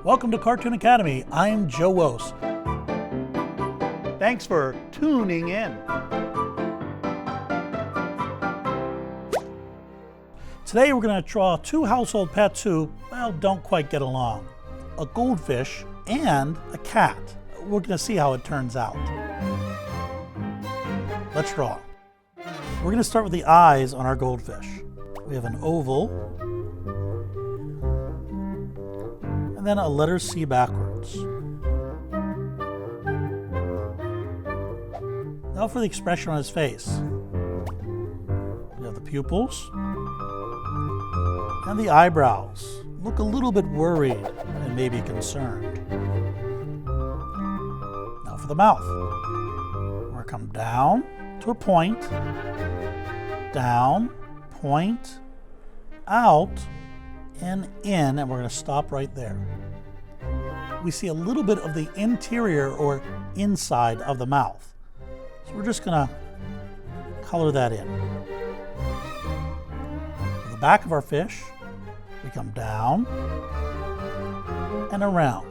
Welcome to Cartoon Academy. I'm Joe Wose. Thanks for tuning in. Today we're going to draw two household pets who, well, don't quite get along. A goldfish and a cat. We're going to see how it turns out. Let's draw. We're going to start with the eyes on our goldfish. We have an oval, and then a letter C backwards. Now for the expression on his face. We have the pupils and the eyebrows. Look a little bit worried and maybe concerned. Now for the mouth. We're going to come down to a point, down, point, out, and in, and we're going to stop right there. We see a little bit of the interior or inside of the mouth. So we're just going to color that in. For the back of our fish, we come down and around.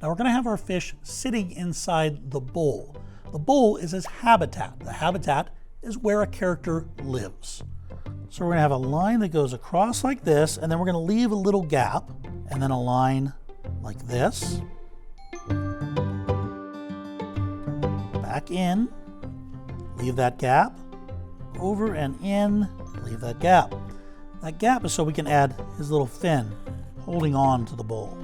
Now we're going to have our fish sitting inside the bowl. The bowl is his habitat. The habitat is where a character lives. So we're going to have a line that goes across like this, and then we're going to leave a little gap, and then a line like this. Back in, leave that gap, over and in, leave that gap. That gap is so we can add his little fin holding on to the bowl.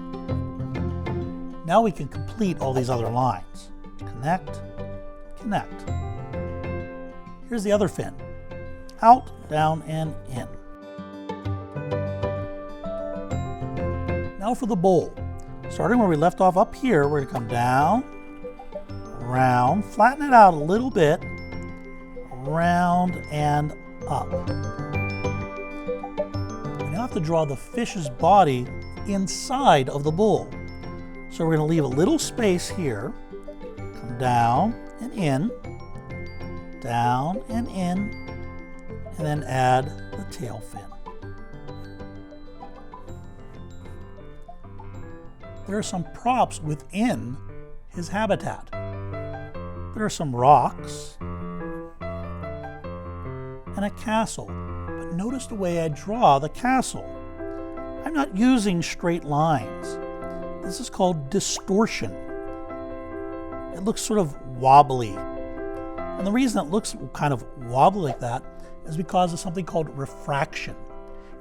Now we can complete all these other lines. Connect, connect. Here's the other fin. Out, down, and in. Now for the bowl. Starting where we left off up here, we're going to come down, around, flatten it out a little bit, around and up. We now have to draw the fish's body inside of the bowl. So we're going to leave a little space here, come down and in, down and in, and then add the tail fin. There are some props within his habitat. There are some rocks and a castle. But notice the way I draw the castle. I'm not using straight lines. This is called distortion. It looks sort of wobbly. And the reason it looks kind of wobbly like that is because of something called refraction.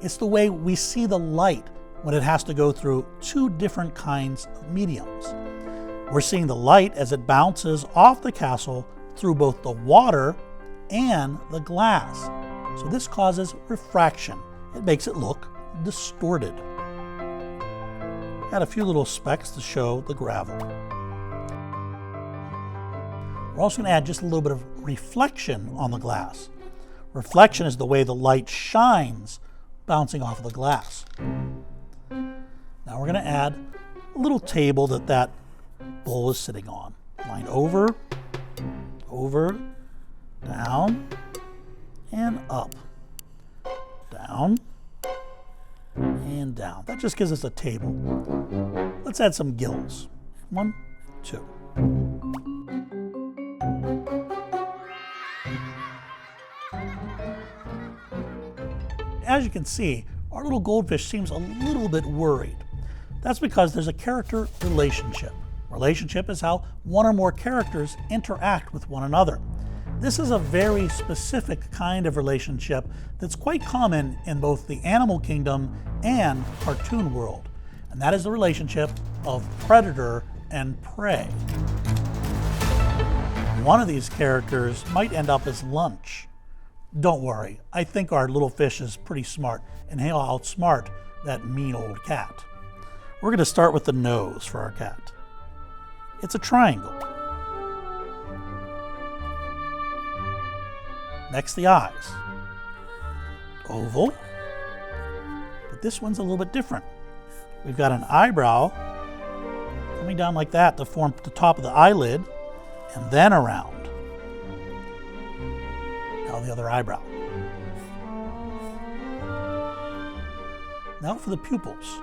It's the way we see the light when it has to go through two different kinds of mediums. We're seeing the light as it bounces off the castle through both the water and the glass. So this causes refraction. It makes it look distorted. Add a few little specks to show the gravel. We're also going to add just a little bit of reflection on the glass. Reflection is the way the light shines bouncing off of the glass. Now we're going to add a little table that bowl is sitting on. Line over, over, down, and up. Down, and down. That just gives us a table. Let's add some gills. 1, 2. As you can see, our little goldfish seems a little bit worried. That's because there's a character relationship. Relationship is how one or more characters interact with one another. This is a very specific kind of relationship that's quite common in both the animal kingdom and cartoon world. And that is the relationship of predator and prey. One of these characters might end up as lunch. Don't worry, I think our little fish is pretty smart and he'll outsmart that mean old cat. We're going to start with the nose for our cat. It's a triangle. Next, the eyes. Oval. But this one's a little bit different. We've got an eyebrow coming down like that to form the top of the eyelid, and then around. Now the other eyebrow. Now for the pupils.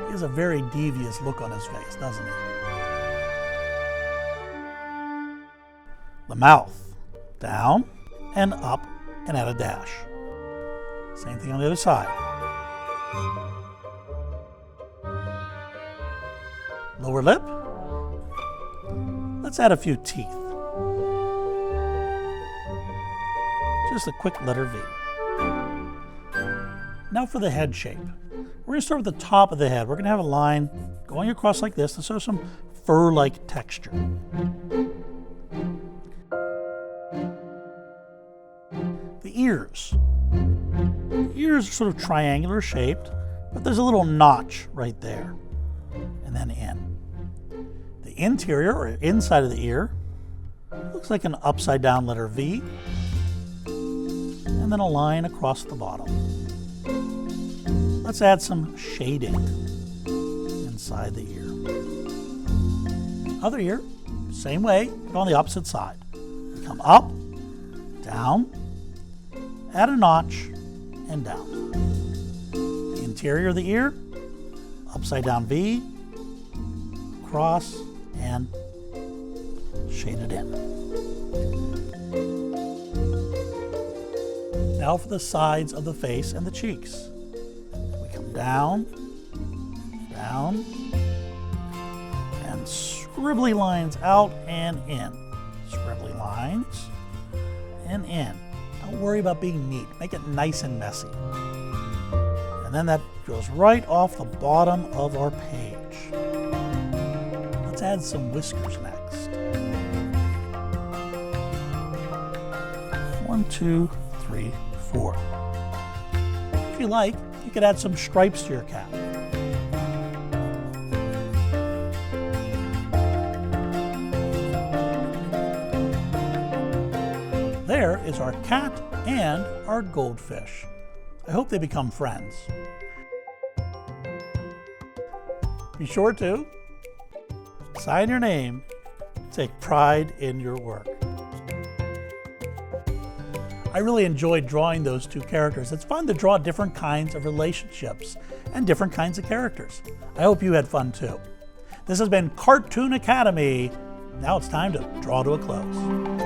He has a very devious look on his face, doesn't he? The mouth. Down and up and add a dash. Same thing on the other side. Lower lip. Let's add a few teeth. Just a quick letter V. Now for the head shape. We're going to start with the top of the head. We're going to have a line going across like this to show some fur-like texture. The ears. The ears are sort of triangular shaped, but there's a little notch right there, and then in. The interior, or inside of the ear, looks like an upside down letter V, and then a line across the bottom. Let's add some shading inside the ear. Other ear, same way, but on the opposite side. Come up, down, add a notch, and down. The interior of the ear, upside down V, across, and shade it in. Now for the sides of the face and the cheeks. We come down, down, and scribbly lines out and in. Scribbly lines and in. Don't worry about being neat. Make it nice and messy. And then that goes right off the bottom of our page. Let's add some whiskers next. 1, 2, 3, 4. If you like, you could add some stripes to your cap. There is our cat and our goldfish. I hope they become friends. Be sure to sign your name, take pride in your work. I really enjoyed drawing those two characters. It's fun to draw different kinds of relationships and different kinds of characters. I hope you had fun too. This has been Cartoon Academy. Now it's time to draw to a close.